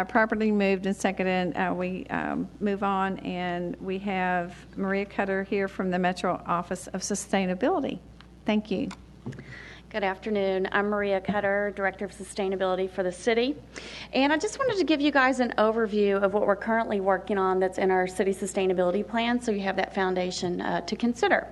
Properly moved and seconded. We move on, and we have Maria Koetter here from the Metro Office of Sustainability. Thank you. Good afternoon. I'm Maria Koetter, Director of Sustainability for the city. And I just wanted to give you guys an overview of what we're currently working on that's in our city sustainability plan, so you have that foundation to consider.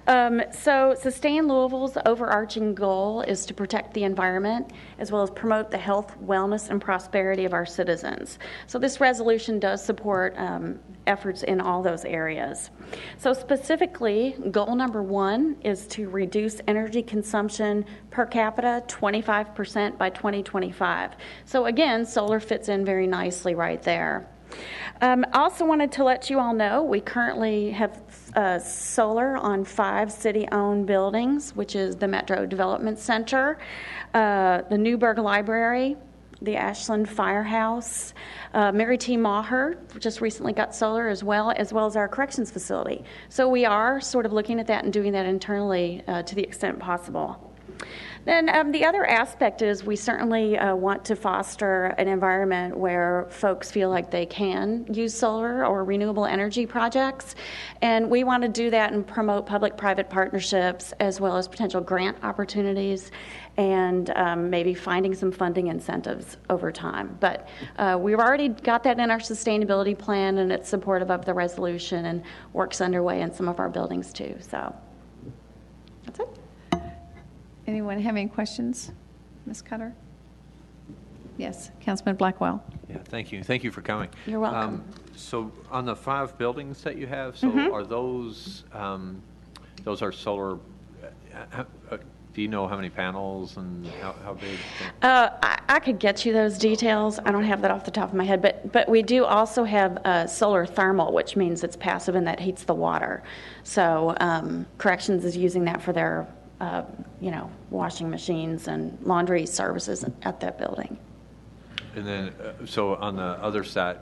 So Sustain Louisville's overarching goal is to protect the environment as well as promote the health, wellness, and prosperity of our citizens. So this resolution does support efforts in all those areas. So specifically, goal number 1 is to reduce energy consumption per capita 25% by 2025. So again, solar fits in very nicely right there. I also wanted to let you all know we currently have solar on 5 city-owned buildings, which is the Metro Development Center, the Newburgh Library, the Ashland Firehouse, Mary T. Maher just recently got solar as well as our corrections facility. So we are sort of looking at that and doing that internally to the extent possible. Then the other aspect is we certainly want to foster an environment where folks feel like they can use solar or renewable energy projects. And we want to do that and promote public-private partnerships as well as potential grant opportunities and maybe finding some funding incentives over time. But we've already got that in our sustainability plan, and it's supportive of the resolution, and work's underway in some of our buildings too. So that's it. Anyone have any questions? Ms. Koetter? Yes, Councilman Blackwell. Yeah, thank you. Thank you for coming. You're welcome. So on the 5 buildings that you have, so are those are solar, do you know how many panels and how big? I could get you those details. I don't have that off the top of my head, but we do also have solar thermal, which means it's passive and that heats the water. So corrections is using that for their washing machines and laundry services at that building. And then, so on the other side,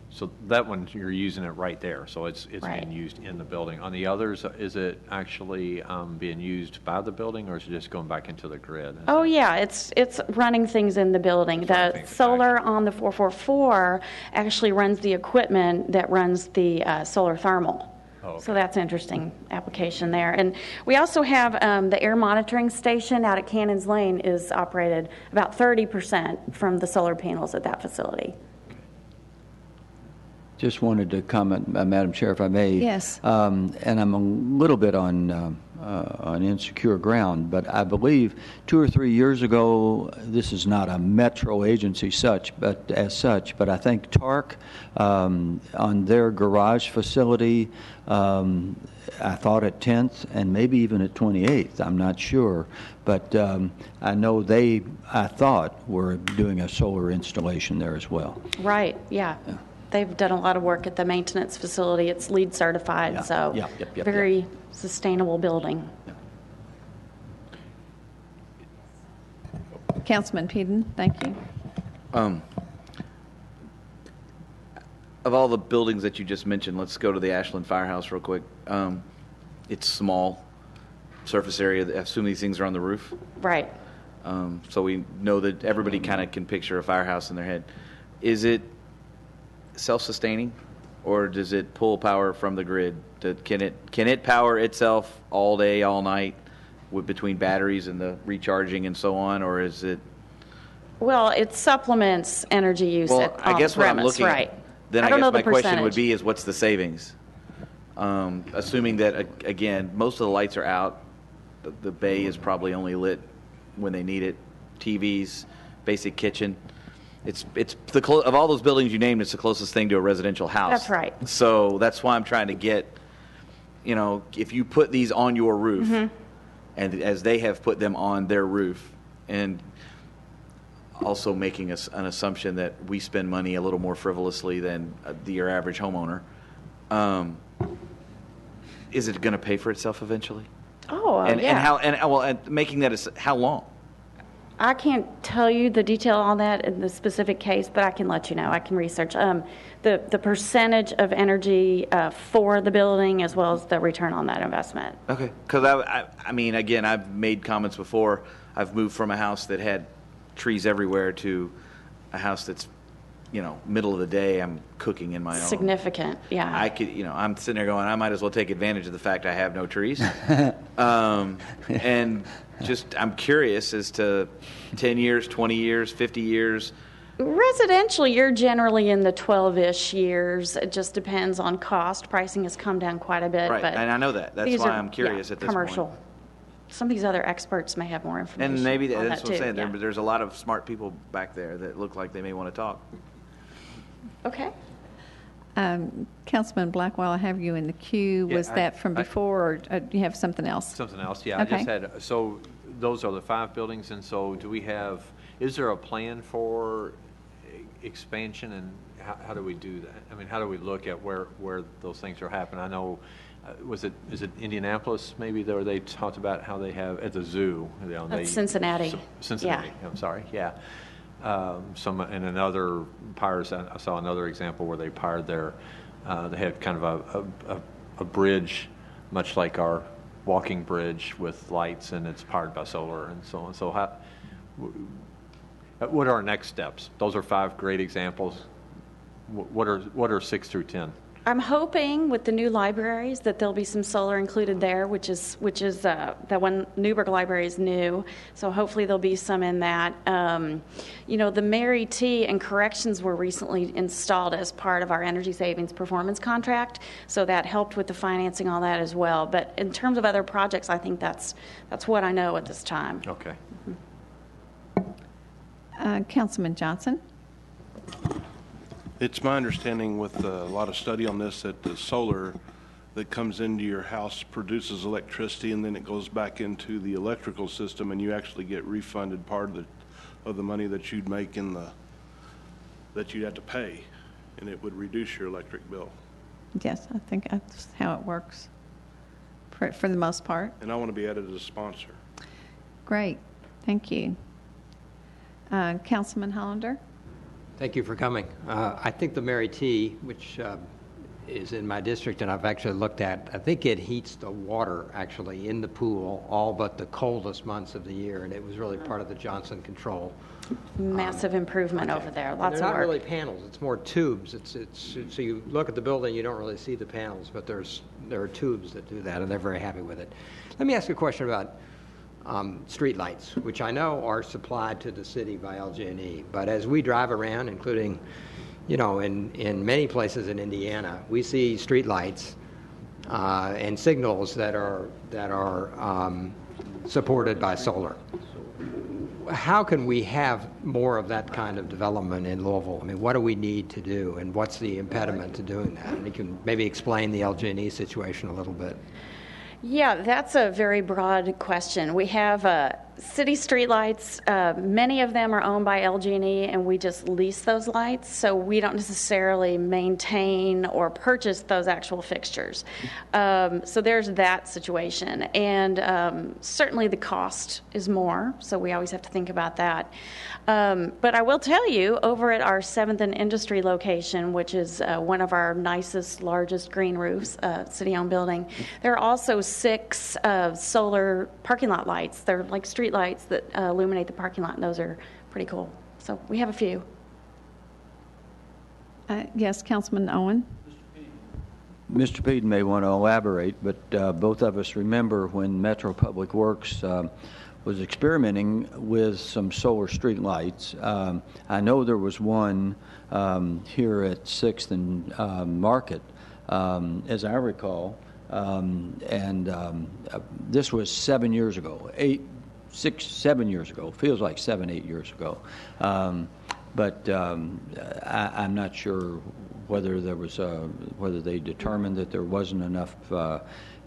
so that one you're using it right there, so it's right. Being used in the building. On the others, is it actually being used by the building, or is it just going back into the grid? Oh yeah, it's running things in the building. The solar on the 444 actually runs the equipment that runs the solar thermal. Okay. So that's an interesting application there. And we also have the air monitoring station out at Cannons Lane is operated about 30% from the solar panels at that facility. Just wanted to comment, Madam Chair, if I may. Yes. And I'm a little bit on insecure ground, but I believe 2 or 3 years ago, this is not a metro agency but I think TARC on their garage facility, I thought at 10th and maybe even at 28th, I'm not sure, but I know I thought were doing a solar installation there as well. Right, yeah. They've done a lot of work at the maintenance facility. It's LEED certified, very sustainable building. Councilman Peden, thank you. Of all the buildings that you just mentioned, let's go to the Ashland Firehouse real quick. It's small surface area. I assume these things are on the roof. Right. So we know that everybody kind of can picture a firehouse in their head. Is it self-sustaining, or does it pull power from the grid? Can it power itself all day, all night, between batteries and the recharging and so on, or is it? Well, it supplements energy use. Well, I guess what I'm looking right. at, then I guess my question would be: is what's the savings? Assuming that again, most of the lights are out, the bay is probably only lit when they need it. TVs, basic kitchen. It's of all those buildings you named, it's the closest thing to a residential house. That's right. So that's why I'm trying to get, if you put these on your roof, and as they have put them on their roof, and also making an assumption that we spend money a little more frivolously than your average homeowner, is it going to pay for itself eventually? Oh, yeah. And making that how long? I can't tell you the detail on that in the specific case, but I can let you know. I can research the percentage of energy for the building as well as the return on that investment. Okay, because I mean, again, I've made comments before. I've moved from a house that had trees everywhere to a house that's, middle of the day, I'm cooking in my own. Significant, yeah. I could, I'm sitting there going, I might as well take advantage of the fact I have no trees. And just, I'm curious as to 10 years, 20 years, 50 years. Residential, you're generally in the 12-ish years. It just depends on cost. Pricing has come down quite a bit. Right, but and I know that. That's why I'm curious at this commercial. point. Some of these other experts may have more information. And maybe on that's that what I'm too. saying. Yeah. There's a lot of smart people back there that look like they may want to talk. Okay. Councilman Blackwell, I have you in the queue. Yeah, Was that from before, or do you have something else? Something else, yeah. Okay. I just had, so those are the 5 buildings, and so do we have, is there a plan for expansion, and how do we do that? I mean, how do we look at where those things are happening? I know, is it Indianapolis maybe, where they talked about how they have, at the zoo? That's Cincinnati. Cincinnati, Yeah. I'm sorry, yeah. And another Pirates, I saw another example where they powered their, they had kind of a bridge, much like our walking bridge with lights, and it's powered by solar and so on. So what are our next steps? Those are 5 great examples. What are 6 through 10? I'm hoping with the new libraries that there'll be some solar included there, which is that one Newburgh Library is new, so hopefully there'll be some in that. The Mary T and corrections were recently installed as part of our energy savings performance contract, so that helped with the financing, all that as well. But in terms of other projects, I think that's what I know at this time. Okay. Councilman Johnson? It's my understanding with a lot of study on this that the solar that comes into your house produces electricity, and then it goes back into the electrical system, and you actually get refunded part of the money that you'd make that you'd have to pay, and it would reduce your electric bill. Yes, I think that's how it works for the most part. And I want to be added as a sponsor. Great, thank you. Councilman Hollander? Thank you for coming. I think the Mary T, which is in my district and I've actually looked at, I think it heats the water actually in the pool all but the coldest months of the year, and it was really part of the Johnson control. Massive improvement over there. Lots of They're work. not really panels. It's more tubes. So you look at the building, you don't really see the panels, but there are tubes that do that, and they're very happy with it. Let me ask you a question about street lights, which I know are supplied to the city by LG&E. But as we drive around, including, in many places in Indiana, we see street lights and signals that are supported by solar. How can we have more of that kind of development in Louisville? I mean, what do we need to do, and what's the impediment to doing that? And you can maybe explain the LG&E situation a little bit. Yeah, that's a very broad question. We have city streetlights. Many of them are owned by LG&E, and we just lease those lights, so we don't necessarily maintain or purchase those actual fixtures. So there's that situation, and certainly the cost is more, so we always have to think about that. But I will tell you, over at our 7th and Industry location, which is one of our nicest, largest green roofs, city-owned building, there are also 6 solar parking lot lights. They're like street lights that illuminate the parking lot, and those are pretty cool. So we have a few. Yes, Councilman Owen? Mr. Peden may want to elaborate, but both of us remember when Metro Public Works was experimenting with some solar street lights. I know there was one here at 6th and Market, as I recall, and this was 7 years ago, 7 years ago, feels like 7, 8 years ago. But I'm not sure whether there was whether they determined that there wasn't enough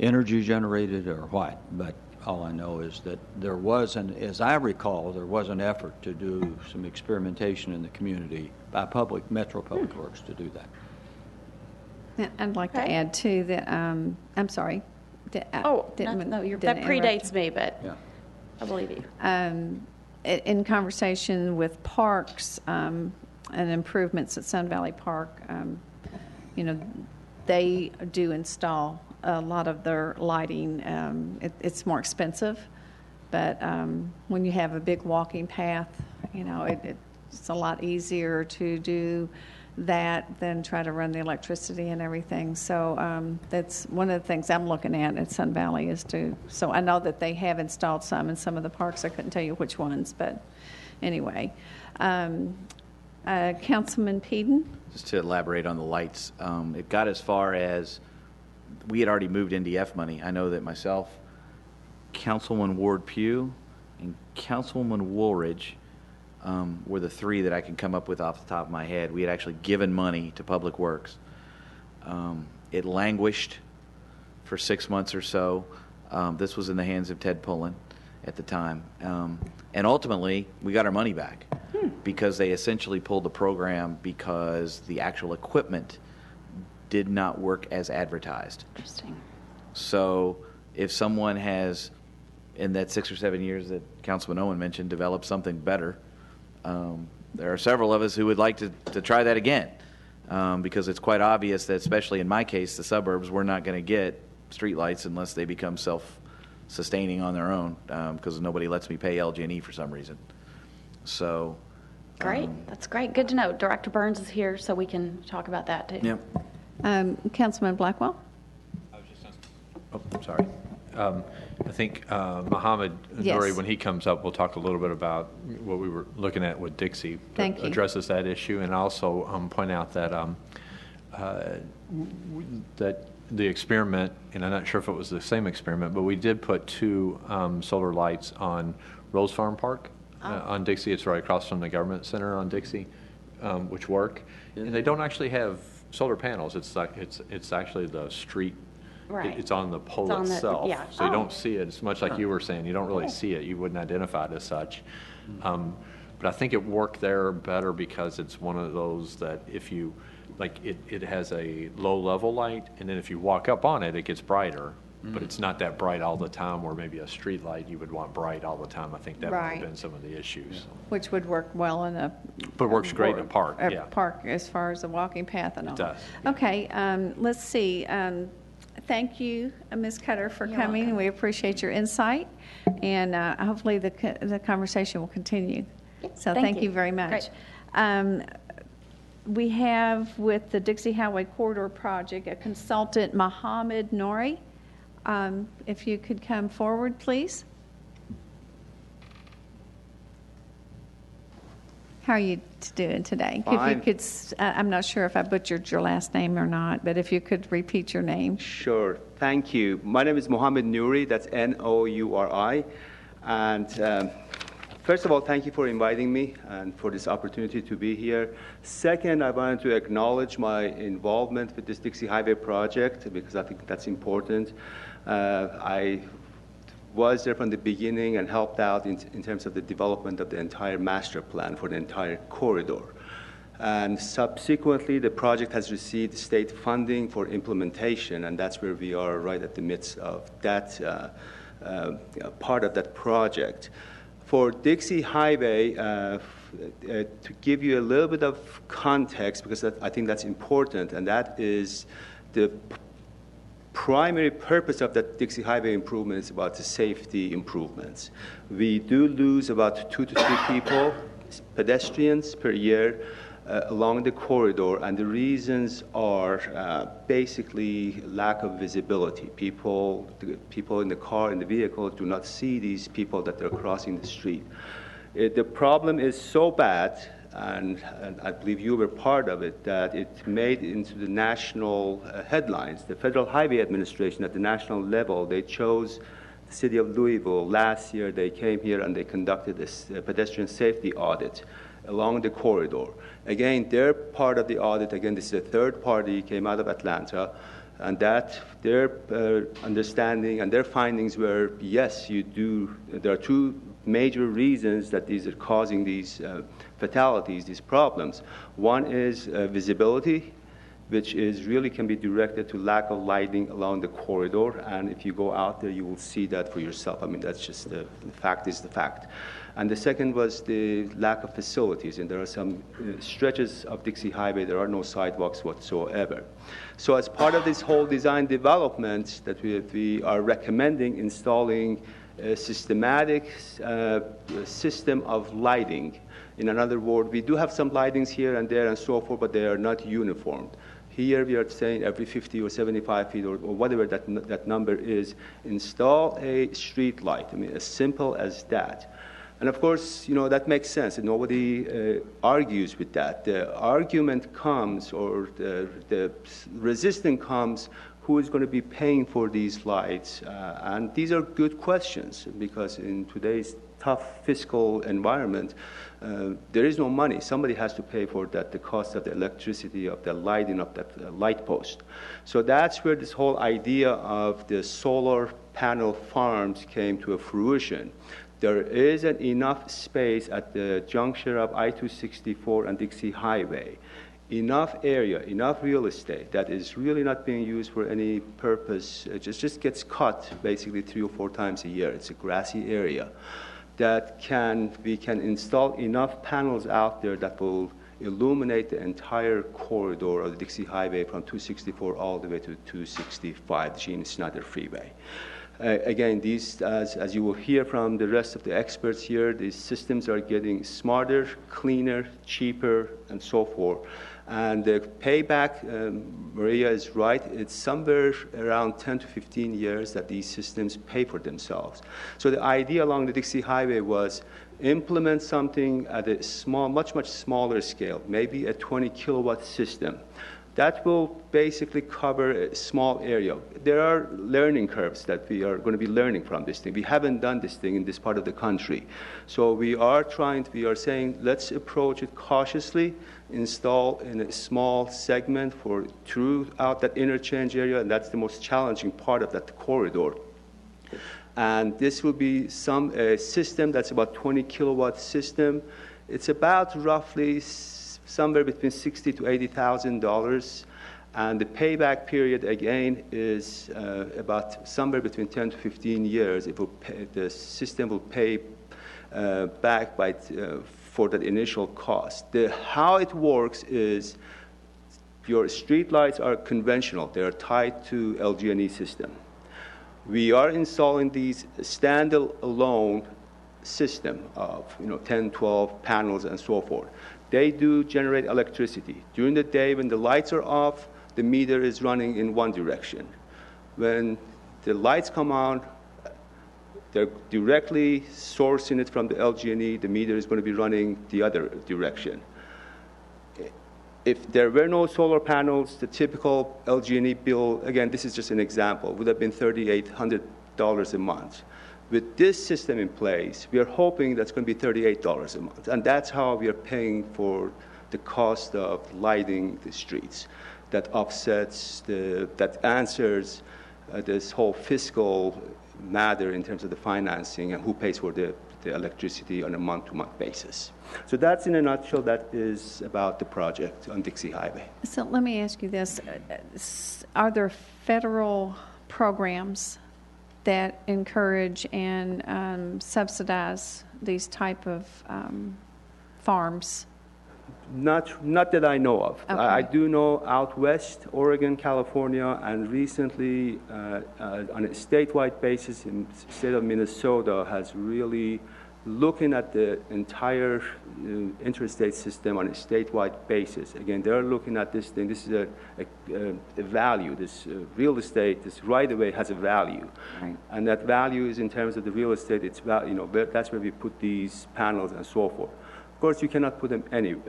energy generated or what. But all I know is that there was, as I recall, there was an effort to do some experimentation in the community by Metro Public Works to do that. I'd like to add too that I'm sorry. That Didn't predates me, but Yeah. I believe you. In conversation with parks and improvements at Sun Valley Park, they do install a lot of their lighting. It's more expensive, but when you have a big walking path, It's a lot easier to do that than try to run the electricity and everything. So that's one of the things I'm looking at Sun Valley is so I know that they have installed some in some of the parks. I couldn't tell you which ones, but anyway. Councilman Peden? Just to elaborate on the lights, it got as far as we had already moved NDF money. I know that myself, Councilman Ward Pugh, and Councilwoman Woolridge were the three that I can come up with off the top of my head. We had actually given money to Public Works. It languished for 6 months or so. This was in the hands of Ted Pullen at the time. And ultimately, we got our money back because they essentially pulled the program because the actual equipment did not work as advertised. Interesting. So if someone has, in that 6 or 7 years that Councilman Owen mentioned, developed something better, there are several of us who would like to try that again because it's quite obvious that, especially in my case, the suburbs, we're not going to get streetlights unless they become self-sustaining on their own because nobody lets me pay LG&E for some reason. So. Great. That's great. Good to know. Director Burns is here, so we can talk about that too. Yep. Councilman Blackwell? Sorry. I think Mohammed Yes. Nouri, when he comes up, we'll talk a little bit about what we were looking at with Dixie. Thank you. Addresses that issue, and also point out that that the experiment, and I'm not sure if it was the same experiment, but we did put 2 solar lights on Rose Farm Park on Dixie. It's right across from the government center on Dixie, which work. And they don't actually have solar panels. It's like it's actually the street. Right. It's on the pole It's on the- itself. yeah. So you Oh. don't see it. It's much like you were saying. You don't really see it. You wouldn't identify it as such. But I think it worked there better because it's one of those that if you, like it has a low level light, and then if you walk up on it, it gets brighter. But it's not that bright all the time where maybe a street light you would want bright all the time. I think that would Right. have been some of the issues. Which would work well in a. But it works great in a park, yeah. Park as far as the walking path and all. It does. Okay, let's see. Thank you, Ms. Koetter, for You're coming. welcome. We appreciate your insight, and hopefully the conversation will continue. So thank you very much. We have with the Dixie Highway Corridor Project a consultant, Mohammed Nouri. If you could come forward, please. How are you doing today? Fine. If you could, I'm not sure if I butchered your last name or not, but if you could repeat your name. Sure. Thank you. My name is Mohammed Nouri. That's Nouri. And first of all, thank you for inviting me and for this opportunity to be here. Second, I wanted to acknowledge my involvement with this Dixie Highway project because I think that's important. I was there from the beginning and helped out in terms of the development of the entire master plan for the entire corridor. And subsequently, the project has received state funding for implementation, and that's where we are right at the midst of that part of that project. For Dixie Highway, to give you a little bit of context, because I think that's important, and that is the primary purpose of that Dixie Highway improvement is about the safety improvements. We do lose about 2 to 3 people, pedestrians per year along the corridor, and the reasons are basically lack of visibility. People in the car, in the vehicle, do not see these people that they're crossing the street. The problem is so bad, and I believe you were part of it, that it made into the national headlines. The Federal Highway Administration at the national level, they chose the city of Louisville. Last year, they came here and they conducted this pedestrian safety audit along the corridor. Again, their part of the audit, again, this is a third party, came out of Atlanta, and that their understanding and their findings were, yes, you do, there are 2 major reasons that these are causing these fatalities, these problems. One is visibility, which is really can be directed to lack of lighting along the corridor, and if you go out there, you will see that for yourself. I mean, that's just the fact is the fact. And the second was the lack of facilities, and there are some stretches of Dixie Highway, there are no sidewalks whatsoever. So as part of this whole design development that we are recommending installing a systematic system of lighting. In another word, we do have some lightings here and there and so forth, but they are not uniform. Here we are saying every 50 or 75 feet or whatever that number is, install a street light. I mean, as simple as that. And of course, that makes sense, and nobody argues with that. The argument comes, or the resistance comes, who is going to be paying for these lights? And these are good questions, because in today's tough fiscal environment, there is no money. Somebody has to pay for that, the cost of the electricity, of the lighting of that light post. So that's where this whole idea of the solar panel farms came to a fruition. There isn't enough space at the juncture of I-264 and Dixie Highway. Enough area, enough real estate that is really not being used for any purpose. It just gets cut basically 3 or 4 times a year. It's a grassy area that we can install enough panels out there that will illuminate the entire corridor of the Dixie Highway from 264 all the way to 265, the Gene Snyder Freeway. Again, these, as you will hear from the rest of the experts here, these systems are getting smarter, cleaner, cheaper, and so forth. And the payback, Maria is right, it's somewhere around 10 to 15 years that these systems pay for themselves. So the idea along the Dixie Highway was implement something at a small, much smaller scale, maybe a 20 kilowatt system. That will basically cover a small area. There are learning curves that we are going to be learning from this thing. We haven't done this thing in this part of the country. So we are saying, let's approach it cautiously, install in a small segment throughout that interchange area, and that's the most challenging part of that corridor. And this will be a system that's about 20 kilowatt system. It's about roughly somewhere between $60,000 to $80,000, and the payback period again is about somewhere between 10 to 15 years. The system will pay back for that initial cost. How it works is your street lights are conventional; they are tied to LG&E system. We are installing these standalone system of 10, 12 panels and so forth. They do generate electricity. During the day, when the lights are off, the meter is running in one direction. When the lights come on, they're directly sourcing it from the LG&E. The meter is going to be running the other direction. If there were no solar panels, the typical LG&E bill, again, this is just an example, would have been $3,800 a month. With this system in place, we are hoping that's going to be $38 a month. And that's how we are paying for the cost of lighting the streets. That offsets, that answers this whole fiscal matter in terms of the financing and who pays for the electricity on a month-to-month basis. So that's, in a nutshell, that is about the project on Dixie Highway. So let me ask you this. Are there federal programs that encourage and subsidize these type of farms? Not that I know of. Okay. I do know out west, Oregon, California, and recently on a statewide basis in the state of Minnesota has really looking at the entire interstate system on a statewide basis. Again, they're looking at this thing. This is a value. This real estate, this right-of-way has a value. Right. And that value is in terms of the real estate, it's that's where we put these panels and so forth. Of course, you cannot put them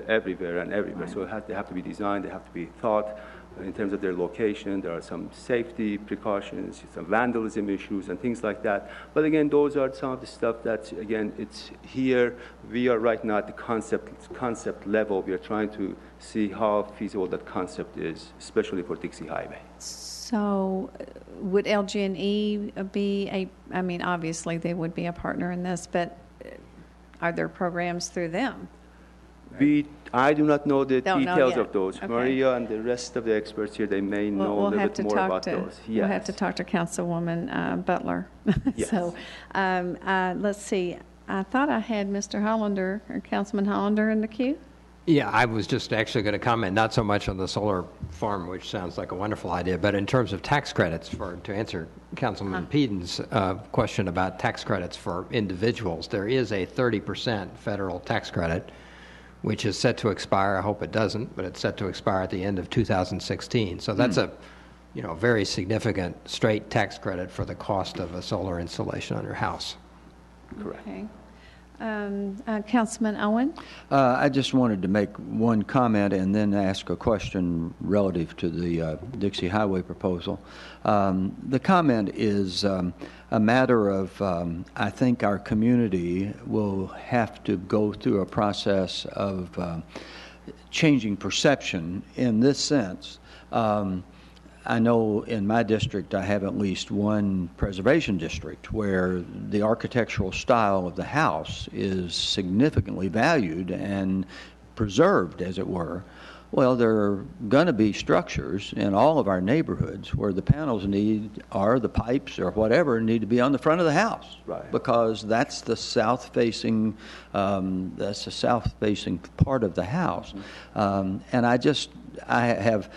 everywhere and everywhere. Right. So they have to be designed, they have to be thought in terms of their location. There are some safety precautions, some vandalism issues and things like that. But again, those are some of the stuff that, again, it's here. We are right now at the concept level. We are trying to see how feasible that concept is, especially for Dixie Highway. So would LG&E be I mean, obviously they would be a partner in this, but are there programs through them? I do not know the details yet. of those. Okay. Maria and the rest of the experts here, they may know a little bit more about those. Yes. We'll have to talk to Councilwoman Butler. Yes. So let's see. I thought I had Mr. Hollander or Councilman Hollander in the queue. Yeah, I was just actually going to comment not so much on the solar farm, which sounds like a wonderful idea, but in terms of tax credits, to answer Councilman Peden's question about tax credits for individuals, there is a 30% federal tax credit, which is set to expire. I hope it doesn't, but it's set to expire at the end of 2016. So that's a very significant straight tax credit for the cost of a solar installation on your house. Correct. Okay. Councilman Owen? I just wanted to make one comment and then ask a question relative to the Dixie Highway proposal. The comment is a matter of, I think our community will have to go through a process of changing perception in this sense. I know in my district I have at least one preservation district where the architectural style of the house is significantly valued and preserved, as it were. Well, there are going to be structures in all of our neighborhoods where the panels the pipes or whatever need to be on the front of the house. Right. Because that's the south-facing part of the house. And I have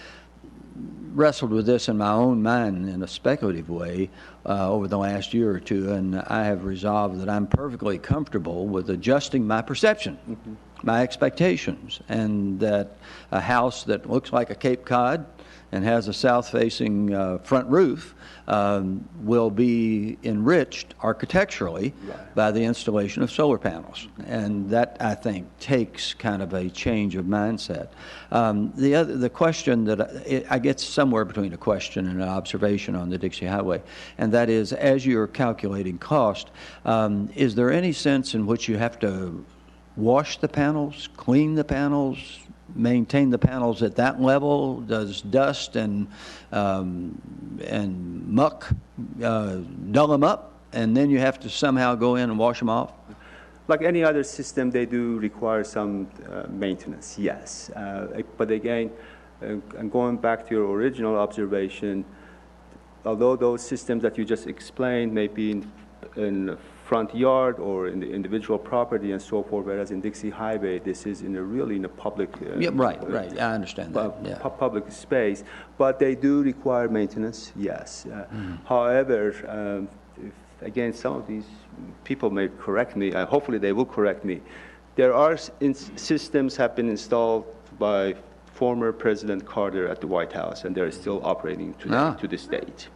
wrestled with this in my own mind in a speculative way over the last year or two, and I have resolved that I'm perfectly comfortable with adjusting my perception, my expectations, and that a house that looks like a Cape Cod and has a south-facing front roof will be enriched architecturally by the installation of solar panels. And that, I think, takes kind of a change of mindset. The question that I get somewhere between a question and an observation on the Dixie Highway, and that is, as you're calculating cost, is there any sense in which you have to wash the panels, clean the panels, maintain the panels at that level? Does dust and muck dull them up, and then you have to somehow go in and wash them off? Like any other system, they do require some maintenance, yes. But again, and going back to your original observation, although those systems that you just explained may be in front yard or in the individual property and so forth, whereas in Dixie Highway, this is really in a public right. I understand that. Public space, but they do require maintenance, yes. However, again, some of these people may correct me, hopefully they will correct me. There are systems have been installed by former President Koetter at the White House, and they're still operating to this date.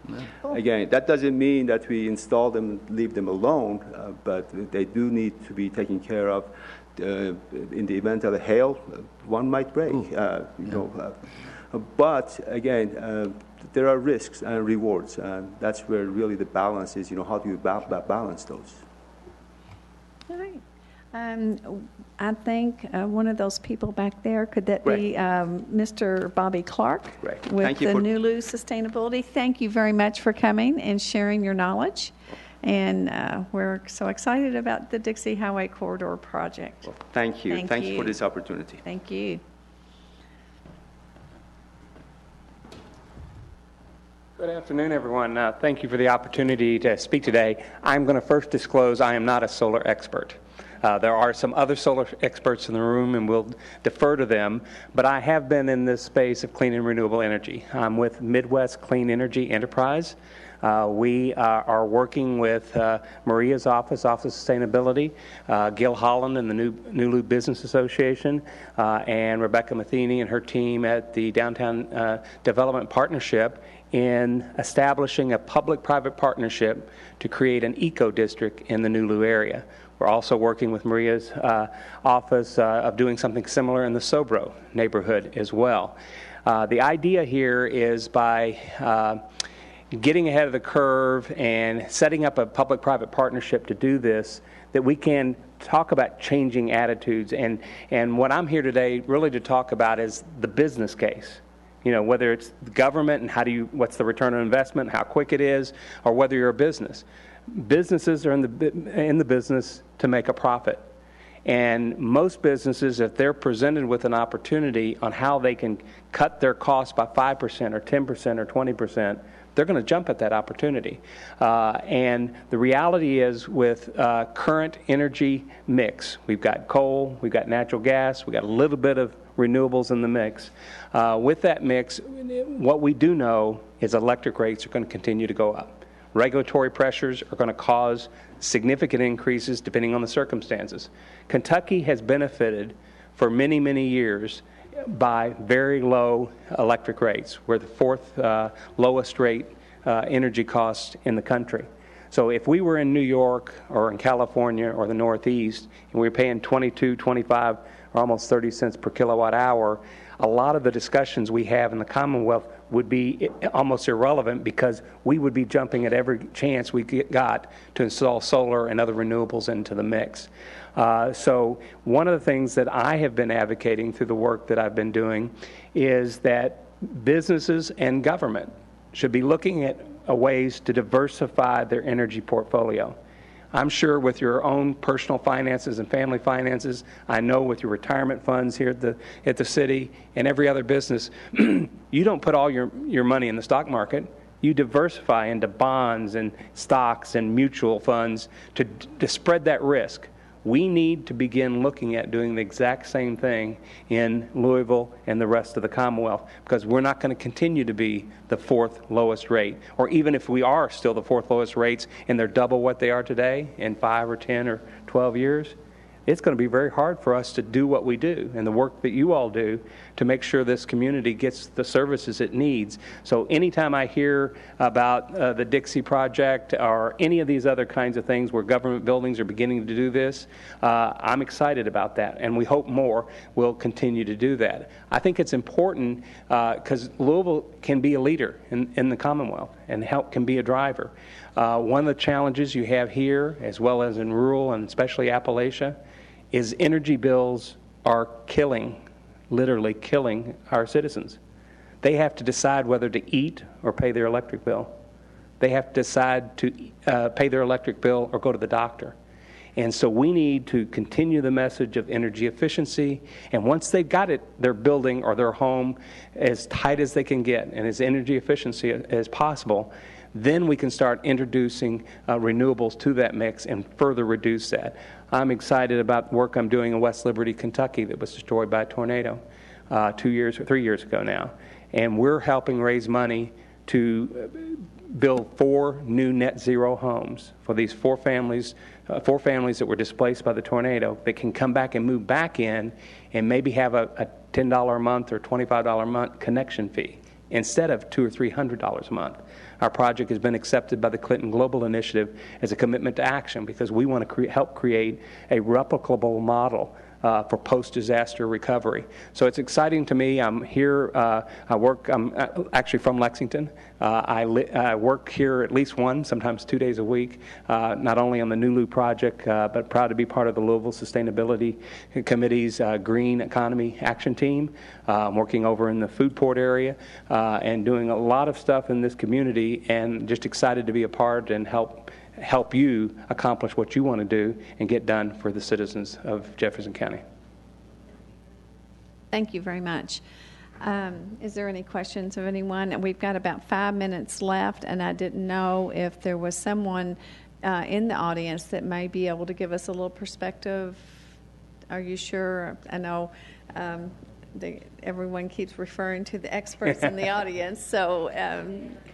Again, that doesn't mean that we install them and leave them alone, but they do need to be taken care of. In the event of a hail, one might break. But again, there are risks and rewards. That's where really the balance is. How do you balance those? All right. I think one of those people back there, could that be Mr. Bobby Clark with the Nulu Sustainability? Thank you very much for coming and sharing your knowledge. And we're so excited about the Dixie Highway Corridor project. Well, thank you. Thanks for this opportunity. Thank you. Good afternoon, everyone. Thank you for the opportunity to speak today. I'm going to first disclose I am not a solar expert. There are some other solar experts in the room, and we'll defer to them, but I have been in this space of clean and renewable energy. I'm with Midwest Clean Energy Enterprise. We are working with Maria's Office of Sustainability, Gil Holland and the Nulu Business Association, and Rebecca Matheny and her team at the Downtown Development Partnership in establishing a public-private partnership to create an eco-district in the Nulu area. We're also working with Maria's office of doing something similar in the Sobro neighborhood as well. The idea here is by getting ahead of the curve and setting up a public-private partnership to do this, that we can talk about changing attitudes. And what I'm here today really to talk about is the business case. Whether it's the government and what's the return on investment, how quick it is, or whether you're a business. Businesses are in the business to make a profit. And most businesses, if they're presented with an opportunity on how they can cut their costs by 5% or 10% or 20%, they're going to jump at that opportunity. And the reality is with current energy mix, we've got coal, we've got natural gas, we've got a little bit of renewables in the mix. With that mix, what we do know is electric rates are going to continue to go up. Regulatory pressures are going to cause significant increases depending on the circumstances. Kentucky has benefited for many, many years by very low electric rates. We're the fourth lowest rate energy cost in the country. So if we were in New York or in California or the Northeast and we were paying 22, 25, or almost 30 cents per kilowatt hour, a lot of the discussions we have in the Commonwealth would be almost irrelevant because we would be jumping at every chance we got to install solar and other renewables into the mix. So one of the things that I have been advocating through the work that I've been doing is that businesses and government should be looking at ways to diversify their energy portfolio. I'm sure with your own personal finances and family finances, I know with your retirement funds here at the city and every other business, you don't put all your money in the stock market. You diversify into bonds and stocks and mutual funds to spread that risk. We need to begin looking at doing the exact same thing in Louisville and the rest of the Commonwealth, because we're not going to continue to be the fourth lowest rate, or even if we are still the fourth lowest rates and they're double what they are today in 5 or 10 or 12 years, it's going to be very hard for us to do what we do and the work that you all do to make sure this community gets the services it needs. So anytime I hear about the Dixie project or any of these other kinds of things where government buildings are beginning to do this, I'm excited about that, and we hope more will continue to do that. I think it's important because Louisville can be a leader in the Commonwealth and can be a driver. One of the challenges you have here, as well as in rural and especially Appalachia, is energy bills are literally killing our citizens. They have to decide whether to eat or pay their electric bill. They have to decide to pay their electric bill or go to the doctor. And so we need to continue the message of energy efficiency. And once they've got their building or their home as tight as they can get and as energy efficiency as possible, then we can start introducing renewables to that mix and further reduce that. I'm excited about the work I'm doing in West Liberty, Kentucky that was destroyed by a tornado 3 years ago now. And we're helping raise money to build 4 new net zero homes for these 4 families that were displaced by the tornado that can come back and move back in and maybe have a $10 a month or $25 a month connection fee instead of $200 or $300 a month. Our project has been accepted by the Clinton Global Initiative as a commitment to action because we want to help create a replicable model for post-disaster recovery. So it's exciting to me. I'm here. I'm actually from Lexington. I work here at least sometimes 2 days a week, not only on the New Lou project, but proud to be part of the Louisville Sustainability Committee's Green Economy Action Team. I'm working over in the food port area and doing a lot of stuff in this community, and just excited to be a part and help you accomplish what you want to do and get done for the citizens of Jefferson County. Thank you very much. Is there any questions of anyone? We've got about 5 minutes left, and I didn't know if there was someone in the audience that may be able to give us a little perspective. Are you sure? I know everyone keeps referring to the experts in the audience. So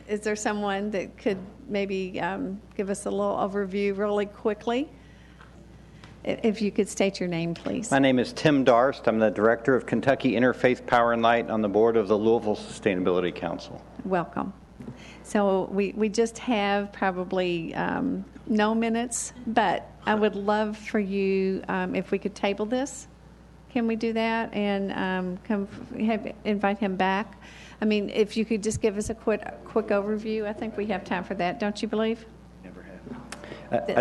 is there someone that could maybe give us a little overview really quickly? If you could state your name, please. My name is Tim Darst. I'm the Director of Kentucky Interfaith Power and Light on the board of the Louisville Sustainability Council. Welcome. So we just have probably no minutes, but I would love for you, if we could table this. Can we do that and invite him back? I mean, if you could just give us a quick overview, I think we have time for that. Don't you believe? Never have.